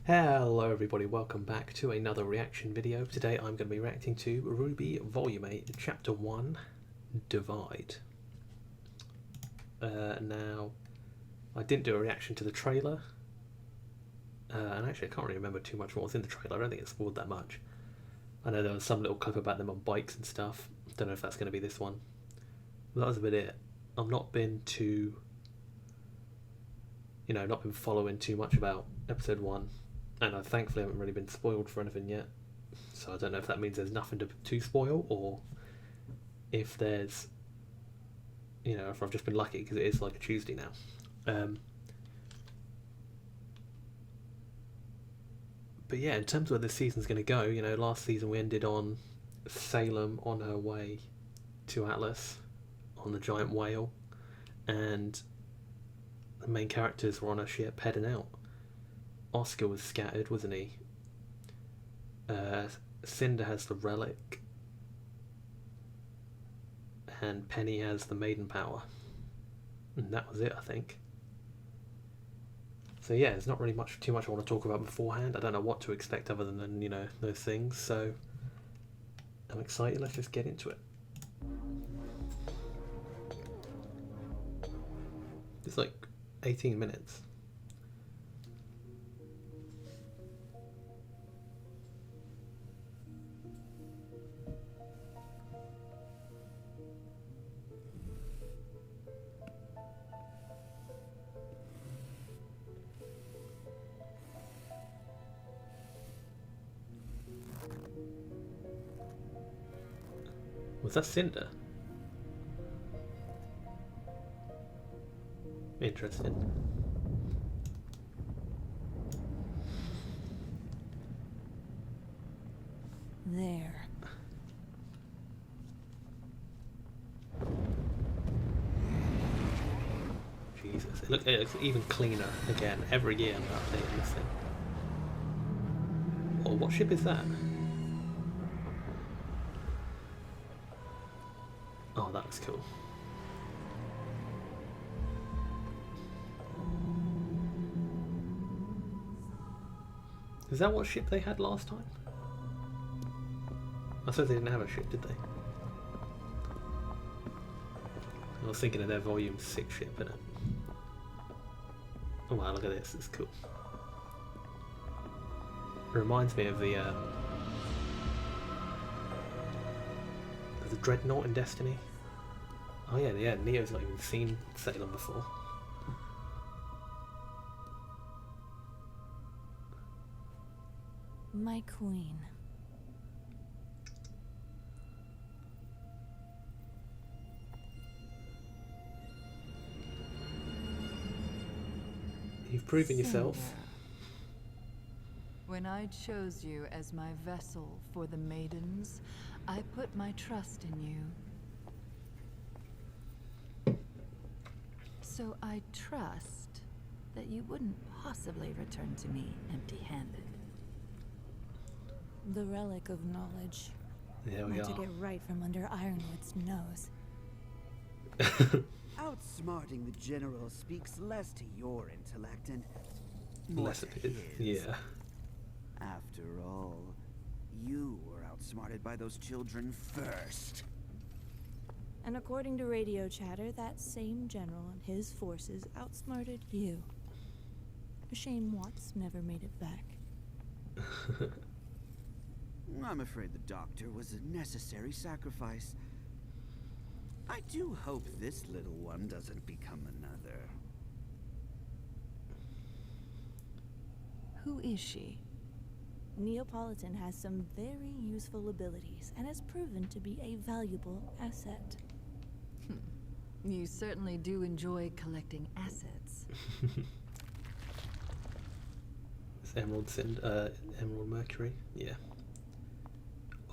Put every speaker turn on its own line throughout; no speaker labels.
Hello everybody, welcome back to another reaction video. Today I'm going to be reacting to RWBY Volume 8, Chapter 1, Divide. Now, I didn't do a reaction to the trailer, and actually I can't really remember too much what was in the trailer. I don't think it spoiled that much. I know there was some little clip about them on bikes and stuff. Don't know if that's going to be this one. But that was about it. I've not been too, not been following too much about Episode 1. And I thankfully haven't really been spoiled for anything yet. So I don't know if that means there's nothing to spoil, or if there's, if I've just been lucky because it is like a Tuesday now. But yeah, in terms of where this season's going to go, last season we ended on Salem on her way to Atlas on the giant whale, and the main characters were on a ship heading out. Oscar was scattered, wasn't he? Cinder has the relic, and Penny has the maiden power, and that was it, I think. So yeah, there's not really too much I want to talk about beforehand. I don't know what to expect other than those things. So I'm excited. Let's just get into it. It's like 18 minutes. Was that Cinder? Interesting.
There.
Jesus, it looks even cleaner again. Every year I'm updating this thing. Oh, what ship is that? Oh, that looks cool. Is that what ship they had last time? I suppose they didn't have a ship, did they? I was thinking of their Volume 6 ship, innit? Oh wow, look at this, it's cool. It reminds me of the Dreadnought in Destiny. Oh yeah, Neo's not even seen Salem before.
My queen.
You've proven yourself.
Cinder. When I chose you as my vessel for the maidens, I put my trust in you. So I trust that you wouldn't possibly return to me empty-handed.
The relic of knowledge.
There we
Want to
are.
get right from under Ironwood's nose.
Outsmarting the general speaks less to your intellect and more
Less
to
of it.
his.
Yeah.
After all, you were outsmarted by those children first.
And according to radio chatter, that same general and his forces outsmarted you. A shame Watts never made it back.
I'm afraid the doctor was a necessary sacrifice. I do hope this little one doesn't become another.
Who is she?
Neapolitan has some very useful abilities and has proven to be a valuable asset.
You certainly do enjoy collecting assets.
It's Emerald Mercury. Yeah.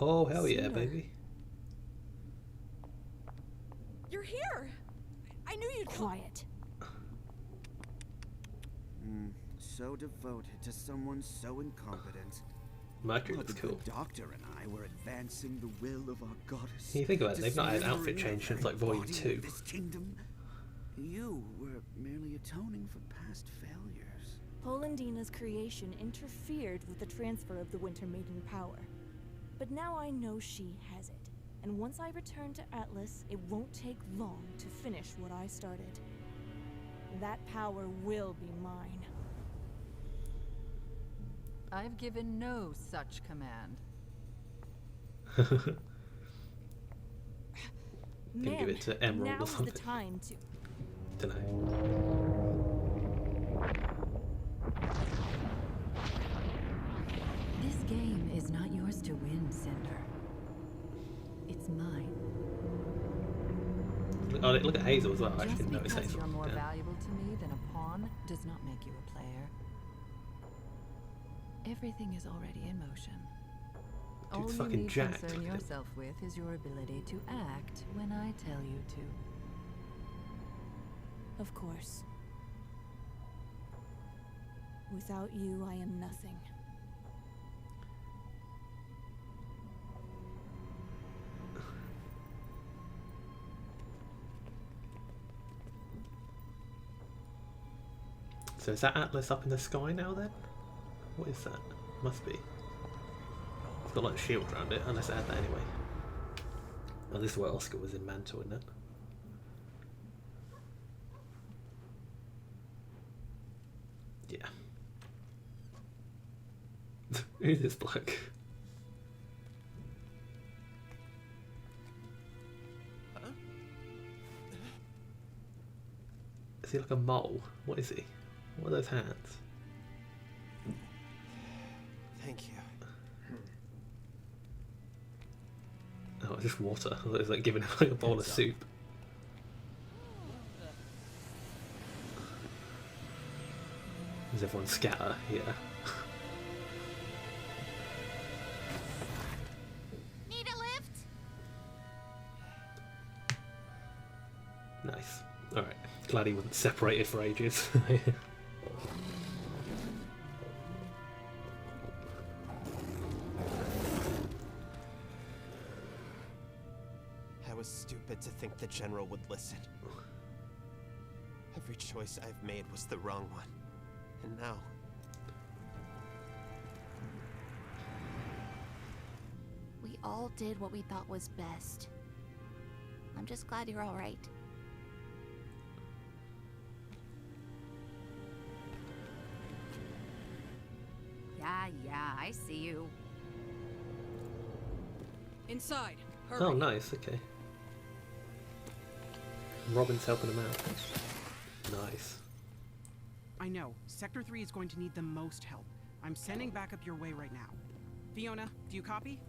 Oh hell yeah,
Cinder.
baby.
You're here! I knew you'd come.
Quiet.
So devoted to someone so incompetent.
Mercury
But
looks
the
cool.
doctor and I were advancing the will of our goddess.
Can you think about it? They've not had an outfit
dismembering
change
the
since like
very
Volume
body
2.
of this kingdom. You were merely atoning for past failures.
Polendina's creation interfered with the transfer of the Winter Maiden power. But now I know she has it. And once I return to Atlas, it won't take long to finish what I started. That power will be mine.
I've given no such command.
Can give it to Emerald or
now's
something.
the time to...
Dunno.
This game is not yours to win, Cinder. It's mine.
Oh, look at Hazel as well. I actually
Just
didn't notice
because
Hazel.
you're more
Yeah.
valuable to me than a pawn does not make you a player. Everything is already in motion. All
Dude's
you
fucking
need
jacked.
concern
Look at him.
yourself with is your ability to act when I tell you to.
Of course. Without you, I am nothing.
So is that Atlas up in the sky now then? What is that? Must be. It's got like a shield around it, unless I add that anyway. Oh, this is where Oscar was in Mantle, isn't it? Yeah. Who's this bloke?
Huh?
Is he like a mole? What is he? What are those hands?
Thank you.
Oh, it's just water. I thought it was like giving him like a bowl of
Heads up.
soup. Does everyone scatter? Yeah.
Need a lift?
Nice. Alright. Glad he wasn't separated for ages.
I was stupid to think the General would listen. Every choice I've made was the wrong one. And now...
We all did what we thought was best. I'm just glad you're all right.
Yeah, I see you.
Inside. Hurry.
Oh, nice. Okay. Robin's helping him out. Nice.
I know. Sector 3 is going to need the most help. I'm sending backup your way right now. Fiona, do you copy?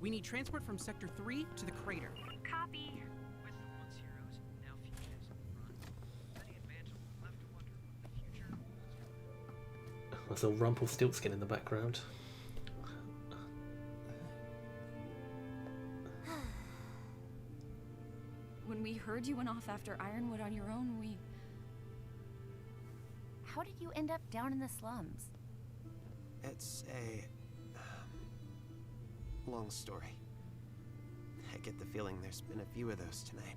We need transport from Sector 3 to the crater.
Copy.
With the once heroes, now fugitives on the run. Many advances left to wonder what the future holds.
There's a Rumpelstiltskin in the background.
When we heard you went off after Ironwood on your own, we...
How did you end up down in the slums?
It's a... long story. I get the feeling there's been a few of those tonight.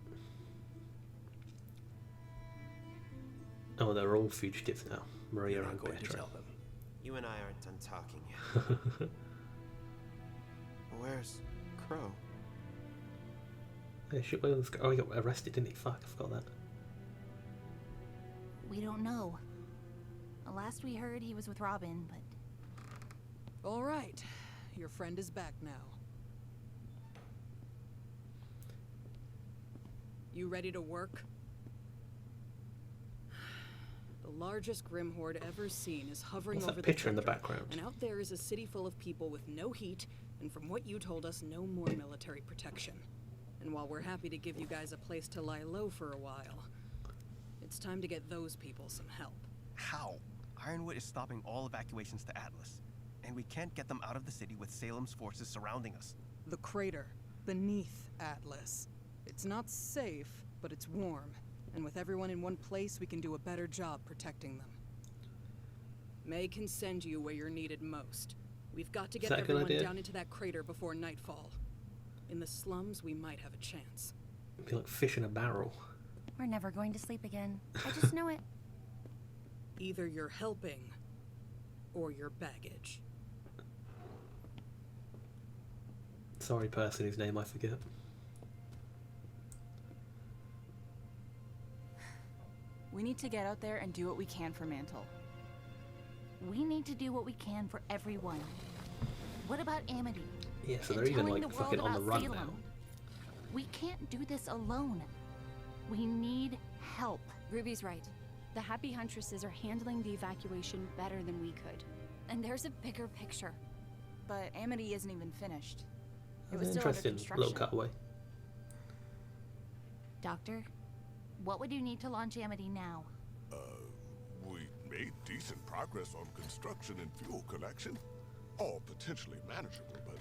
Oh, they're all fugitives now. Maria
You're
and
not going to
Pietro.
tell them. You and I aren't done talking yet. Where's Crow?
Yeah, shit, oh, he got arrested, didn't he? Fuck, I forgot that.
We don't know. Last we heard, he was with Robin, but...
All right. Your friend is back now. You ready to work? The largest Grim Horde ever seen is hovering
What's
over
that
the
picture in the
sector,
background?
and out there is a city full of people with no heat, and from what you told us, no more military protection. And while we're happy to give you guys a place to lie low for a while, it's time to get those people some help.
How? Ironwood is stopping all evacuations to Atlas, and we can't get them out of the city with Salem's forces surrounding us.
The crater, beneath Atlas. It's not safe, but it's warm, and with everyone in one place, we can do a better job protecting them. May can send you where you're needed most. We've got to get
that a good
everyone
idea?
down into that crater before nightfall. In the slums, we might have a chance.
It'd be like fish in a barrel.
We're never going to sleep again. I just know it.
Either you're helping, or your baggage.
Sorry, person whose name I forget.
We need to get out there and do what we can for Mantle.
We need to do what we can for everyone. What about Amity?
Yeah, so
And
they're even
telling
like
the world
fucking on the
about
run
Salem?
now.
We can't do this alone. We need help.
Ruby's right. The Happy Huntresses are handling the evacuation better than we could. And there's a bigger picture.
But Amity isn't even finished. It
That's
was
an
still under
interesting
construction.
little cutaway.
Doctor, what would you need to launch Amity now?
We made decent progress on construction and fuel collection. All potentially manageable, but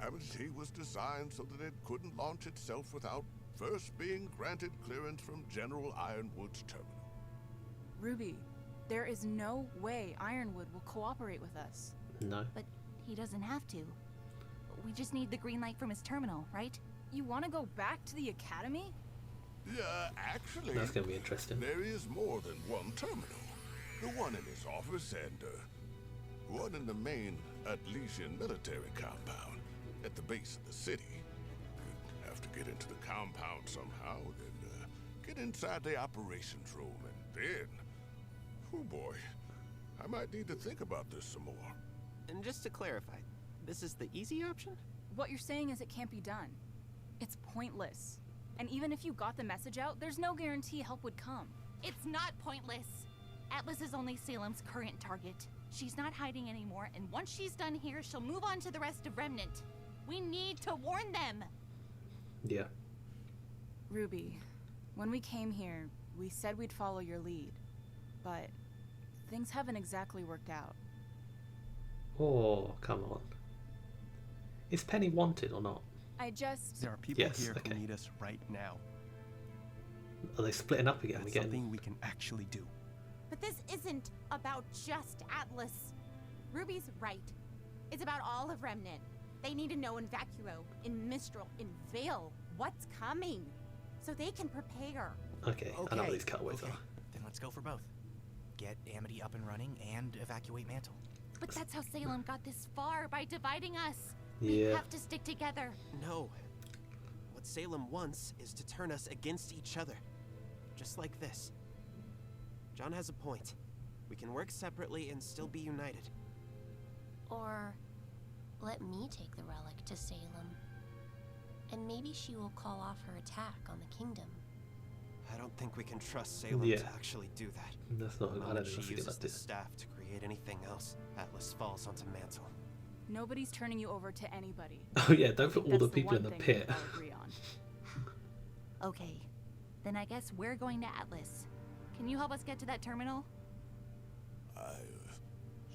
Amity was designed so that it couldn't launch itself without first being granted clearance from General Ironwood's terminal.
Ruby, there is no way Ironwood will cooperate with us.
No.
But he doesn't have to. We just need the green light from his terminal, right?
You want to go back to the academy?
Yeah, actually,
That's gonna be interesting.
there is more than one terminal. The one in his office and one in the main Atlesian military compound at the base of the city. You'd have to get into the compound somehow, then get inside the operations room, and then, oh boy, I might need to think about this some more.
And just to clarify, this is the easy option?
What you're saying is it can't be done. It's pointless. And even if you got the message out, there's no guarantee help would come.
It's not pointless. Atlas is only Salem's current target. She's not hiding anymore, and once she's done here, she'll move on to the rest of Remnant. We need to warn them.
Yeah.
Ruby, when we came here, we said we'd follow your lead. But things haven't exactly worked out.
Oh, come on. Is Penny wanted or not?
There are people
Yes,
here
okay.
who need us right now.
Are they splitting up again?
It's something we can actually do.
But this isn't about just Atlas. Ruby's right. It's about all of Remnant. They need to know in Vacuo, in Mistral, in Vale, what's coming, so they can prepare.
Okay, I know what these cutaways are.
Then let's go for both. Get Amity up and running and evacuate Mantle.
But that's how Salem got this far, by dividing us. We
Yeah.
have to stick together.
No. What Salem wants is to turn us against each other. Just like this. John has a point. We can work separately and still be united.
Or let me take the relic to Salem. And maybe she will call off her attack on the kingdom.
I don't think we can trust Salem
Yeah.
to actually do that.
That's not.
The
I
moment
don't
she
think that's a good
uses the
idea.
staff to create anything else, Atlas falls onto Mantle.
Nobody's turning you over to anybody.
Oh yeah, don't put all
That's
the people in
one
the
thing we
pit.
all agree on.
Okay, then I guess we're going to Atlas. Can you help us get to that terminal?
I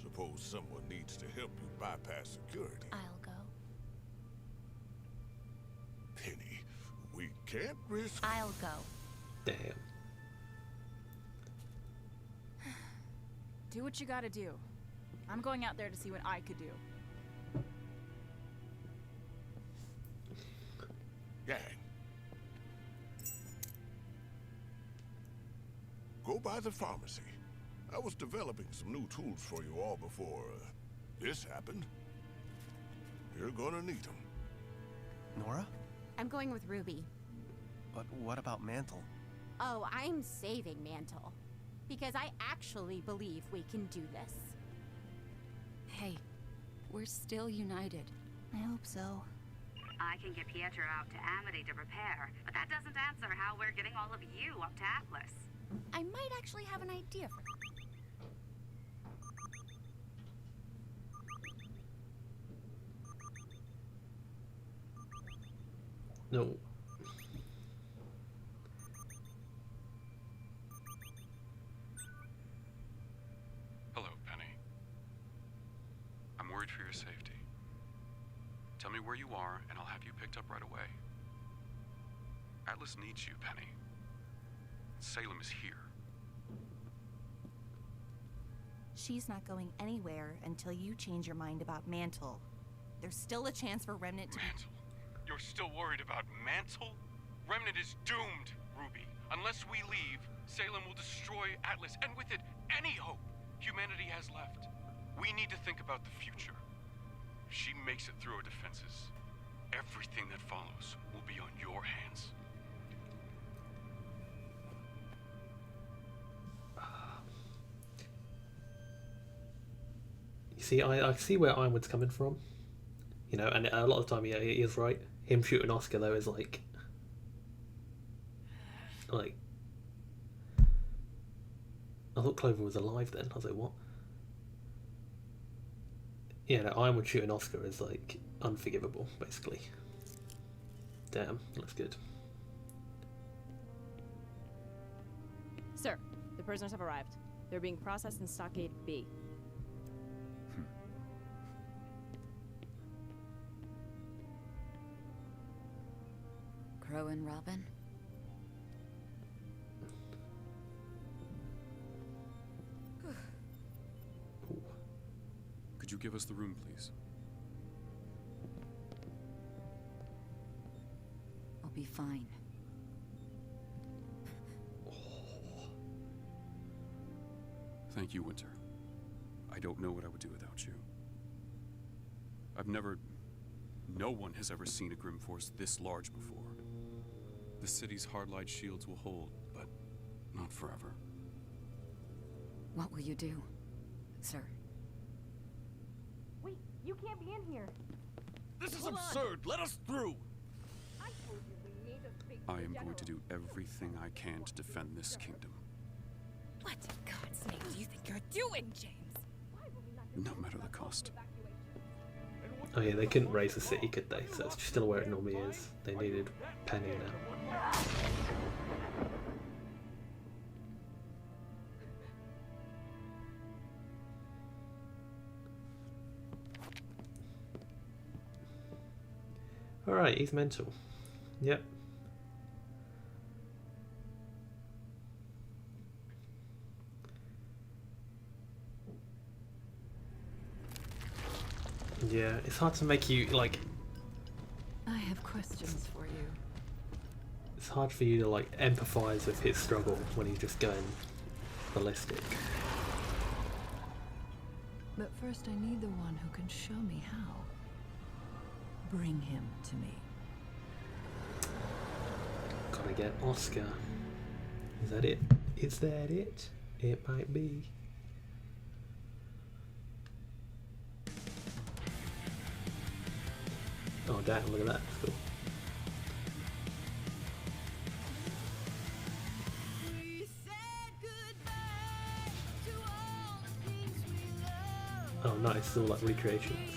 suppose someone needs to help you bypass security.
I'll go.
Penny, we can't risk...
I'll go.
Damn.
Do what you gotta do. I'm going out there to see what I could do.
Gang. Go by the pharmacy. I was developing some new tools for you all before this happened. You're gonna need them.
Nora?
I'm going with Ruby.
But what about Mantle?
Oh, I'm saving Mantle. Because I actually believe we can do this.
Hey, we're still united.
I hope so.
I can get Pietro out to Amity to prepare, but that doesn't answer how we're getting all of you up to Atlas.
I might actually have an idea for
No.
Hello, Penny. I'm worried for your safety. Tell me where you are, and I'll have you picked up right away. Atlas needs you, Penny. Salem is here.
She's not going anywhere until you change your mind about Mantle. There's still a chance for Remnant to...
Mantle? You're still worried about Mantle? Remnant is doomed, Ruby. Unless we leave, Salem will destroy Atlas, and with it, any hope Humanity has left. We need to think about the future. If she makes it through her defenses, everything that follows will be on your hands.
You see, I see where Ironwood's coming from. You know, and a lot of the time, yeah, he is right. Him shooting Oscar, though, is like... I thought Clover was alive then. I was like, what? Yeah, no, Ironwood shooting Oscar is, like, unforgivable, basically. Damn, looks good.
Sir, the prisoners have arrived. They're being processed in Stockade B.
Crow and Robin?
Could you give us the room, please?
I'll be fine.
Thank you, Winter. I don't know what I would do without you. No one has ever seen a Grim Force this large before. The city's hard-light shields will hold, but not forever.
What will you do, sir?
Wait, you can't be in here.
This is absurd. Let us through.
I told you we need to speak
I am going to do everything I can to defend this kingdom.
What in God's name do you think you're doing, James?
No matter the cost.
Oh yeah, they couldn't raise the city, could they? So it's still where it normally is. They needed Penny now. Alright, he's mental. Yep. Yeah, it's hard to make you, like...
I have questions for you.
It's hard for you to, like, empathise with his struggle when he's just going ballistic.
But first I need the one who can show me how. Bring him to me.
Gotta get Oscar. Is that it? Is that it? It might be. Oh damn, look at that. That's cool. Oh nice, it's all like recreations.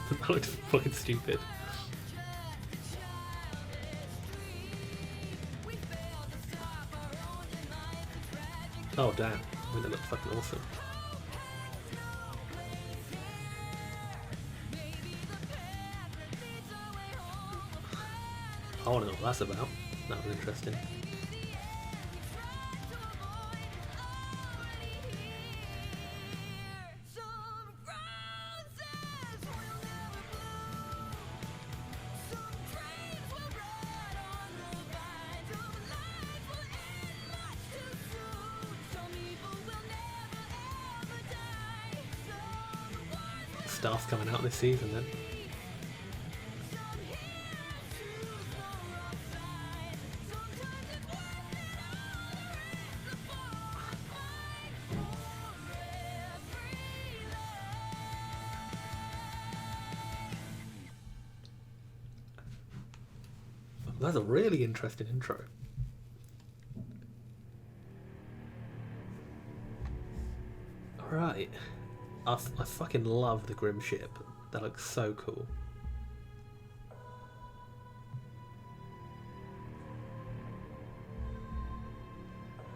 That looks fucking stupid. Oh damn, I mean, they look fucking awesome. I wanna know what that's about. That was interesting. Stuff coming out this season then. That's a really interesting intro. Alright. I fucking love the Grim ship. That looks so cool.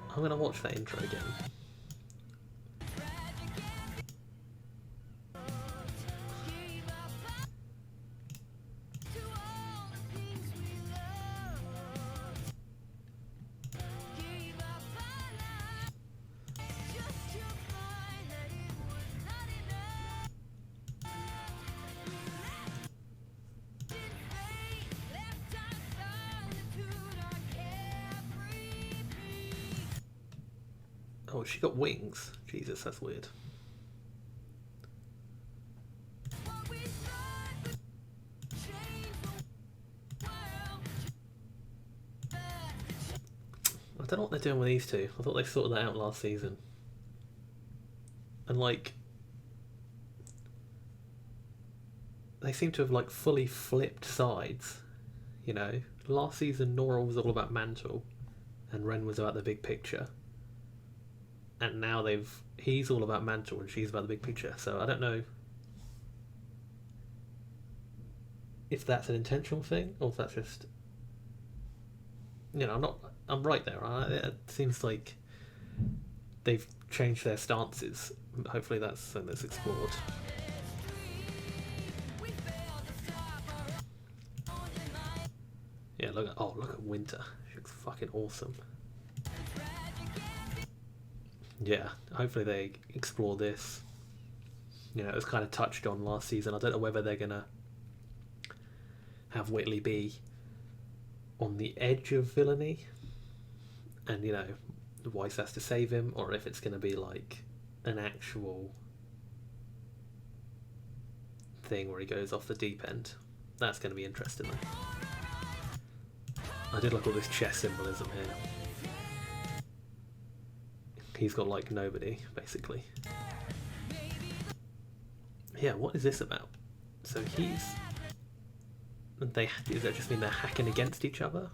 I'm gonna watch that intro again. Oh, she got wings. Jesus, that's weird. I don't know what they're doing with these two. I thought they sorted that out last season. And like, they seem to have like fully flipped sides. You know, last season Nora was all about Mantle, and Ren was about the big picture. And now he's all about Mantle and she's about the big picture. So I don't know if that's an intentional thing or if that's just, you know, I'm right there. It seems like they've changed their stances. Hopefully that's something that's explored. Yeah, look at Winter. She looks fucking awesome. Yeah, hopefully they explore this. You know, it was kind of touched on last season. I don't know whether they're gonna have Whitley be on the edge of villainy, and you know, Weiss has to save him, or if it's gonna be like an actual thing where he goes off the deep end. That's gonna be interesting though. I did like all this chess symbolism here. He's got like nobody, basically. Yeah, what is this about? So does that just mean they're hacking against each other?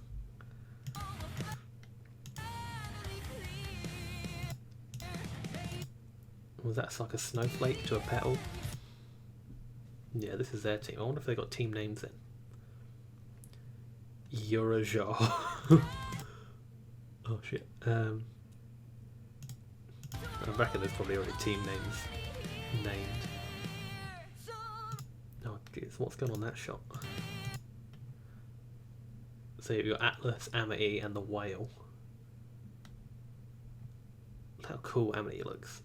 Was that like a snowflake to a petal? Yeah, this is their team. I wonder if they got team names in. Eurojor. Oh shit. I reckon there's probably already team names named. Oh jeez, what's going on that shot? So you've got Atlas, Amity, and the whale. Look how cool Amity looks.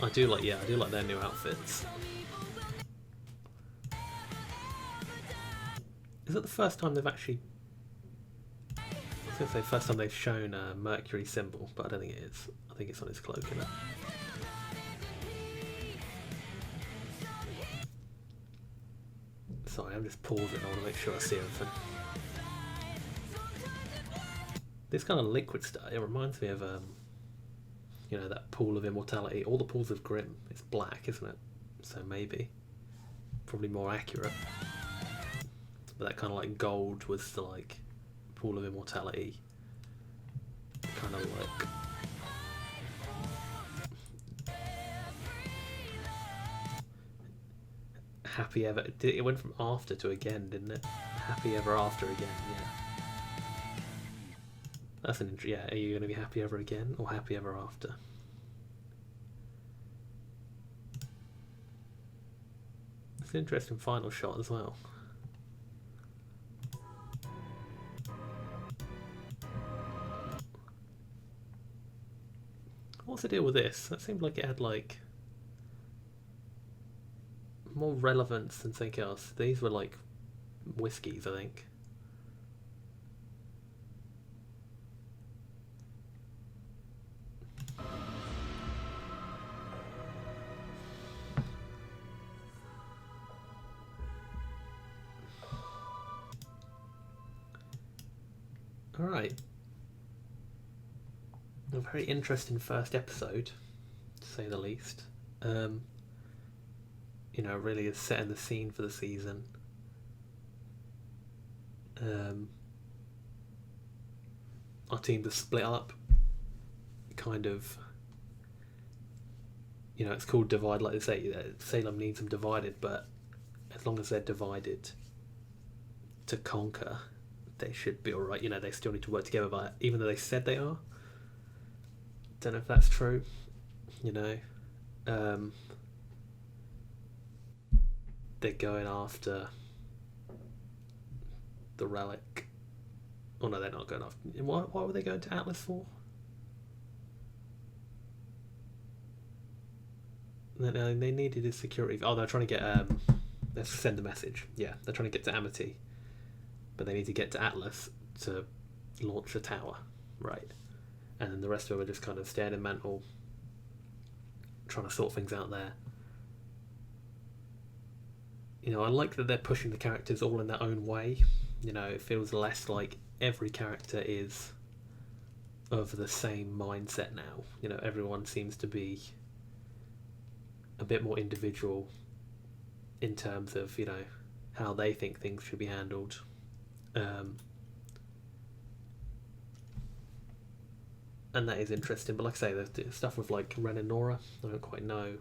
I do like their new outfits. Is it the first time they've actually... I was going to say first time they've shown a Mercury symbol, but I don't think it is. I think it's on his cloak, isn't it? Sorry, I'm just pausing. I want to make sure I see everything. This kind of liquid stuff, it reminds me of you know, that pool of immortality. All the pools of Grim, it's black, isn't it? So maybe. Probably more accurate. But that kind of like gold was the like pool of immortality. Kind of like... Happy ever... It went from after to again, didn't it? Happy ever after again, yeah. That's an yeah. Are you going to be happy ever again or happy ever after? It's an interesting final shot as well. What's the deal with this? That seemed like it had like more relevance than something else. These were like whiskies, I think. Alright. A very interesting first episode, to say the least. You know, really is setting the scene for the season. Our teams are split up. Kind of, you know, it's called divide, like they say, Salem needs them divided, but as long as they're divided to conquer, they should be alright. You know, they still need to work together, but even though they said they are, don't know if that's true. You know, they're going after the relic. Oh no, they're not going after. What were they going to Atlas for? They needed his security. Oh, they're trying to get let's send a message. Yeah, they're trying to get to Amity, but they need to get to Atlas to launch a tower, right? And then the rest of them are just kind of staying in Mantle, trying to sort things out there. You know, I like that they're pushing the characters all in their own way. You know, it feels less like every character is of the same mindset now. You know, everyone seems to be a bit more individual in terms of, you know, how they think things should be handled. And that is interesting, but like I say, the stuff with like Ren and Nora, I don't quite know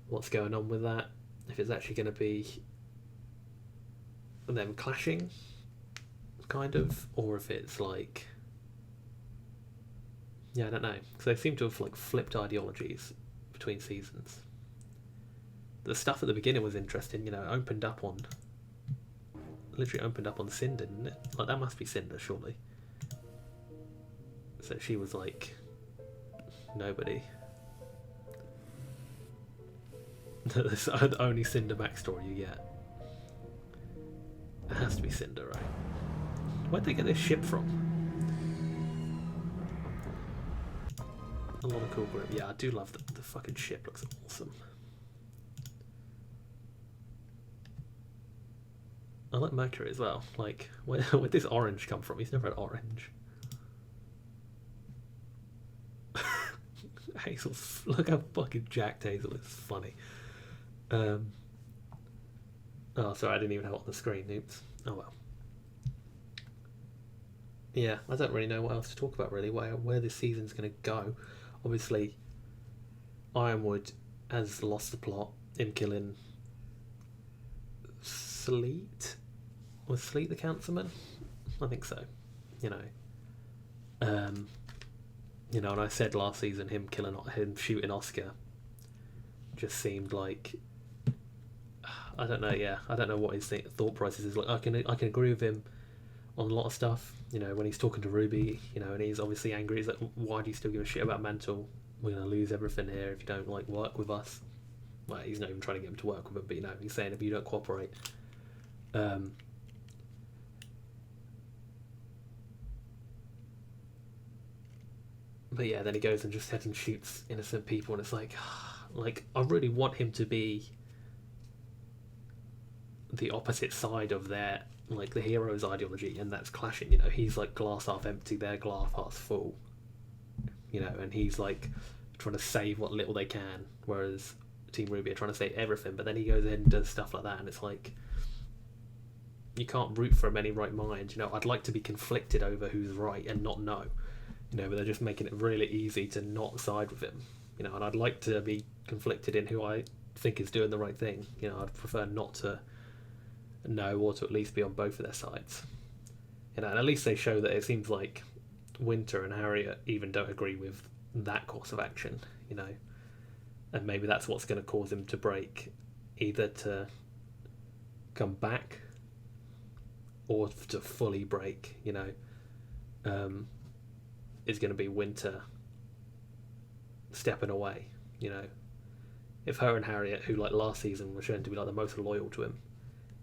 what's going on with that. If it's actually going to be them clashing, kind of, or if it's like, yeah, I don't know, because they seem to have like flipped ideologies between seasons. The stuff at the beginning was interesting, you know, literally opened up on Cinder, didn't it? Like, that must be Cinder, surely. So she was like nobody. That's the only Cinder backstory you get. It has to be Cinder, right? Where'd they get this ship from? A lot of cool grip. Yeah, I do love the fucking ship. Looks awesome. I like Mercury as well. Like, where'd this orange come from? He's never had orange. Hazel's, look how fucking jacked Hazel is. Funny. Oh, sorry, I didn't even have it on the screen. Oops. Oh well. Yeah, I don't really know what else to talk about really. Where this season's going to go. Obviously, Ironwood has lost the plot in killing Sleet. Was Sleet the councilman? I think so. You know. You know, and I said last season him shooting Oscar just seemed like, I don't know. Yeah, I don't know what his thought process is. Like, I can agree with him on a lot of stuff. You know, when he's talking to Ruby, you know, and he's obviously angry. He's like, "Why do you still give a shit about Mantle? We're gonna lose everything here if you don't like work with us." Well, he's not even trying to get him to work with him, but you know, he's saying if you don't cooperate. But yeah, then he goes and just heads and shoots innocent people, and it's like I really want him to be the opposite side of their, like, the hero's ideology, and that's clashing. You know, he's like glass half empty, their glass half full. You know, and he's like trying to save what little they can, whereas Team RWBY are trying to save everything. But then he goes in and does stuff like that, and it's like, you can't root for him any right mind. You know, I'd like to be conflicted over who's right and not know. You know, but they're just making it really easy to not side with him. You know, and I'd like to be conflicted in who I think is doing the right thing. You know, I'd prefer not to know, or to at least be on both of their sides. You know, and at least they show that it seems like Winter and Harriet even don't agree with that course of action. You know, and maybe that's what's going to cause him to break, either to come back or to fully break. You know, is going to be Winter stepping away. You know, if her and Harriet, who like last season were shown to be like the most loyal to him,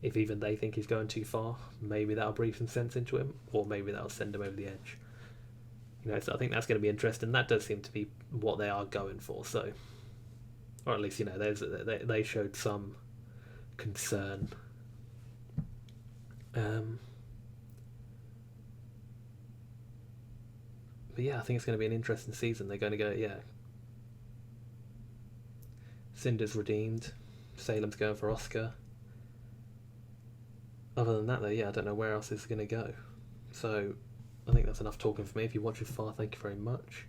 if even they think he's going too far, maybe that'll breathe some sense into him, or maybe that'll send him over the edge. You know, so I think that's going to be interesting. That does seem to be what they are going for. So, or at least, you know, they showed some concern. But yeah, I think it's going to be an interesting season. They're going to go, yeah. Cinder's redeemed. Salem's going for Oscar. Other than that, though, yeah, I don't know where else it's going to go. So, I think that's enough talking for me. If you watched this far, thank you very much.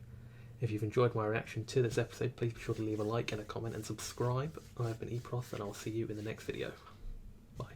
If you've enjoyed my reaction to this episode, please be sure to leave a like and a comment and subscribe. I've been Eproth, and I'll see you in the next video. Bye.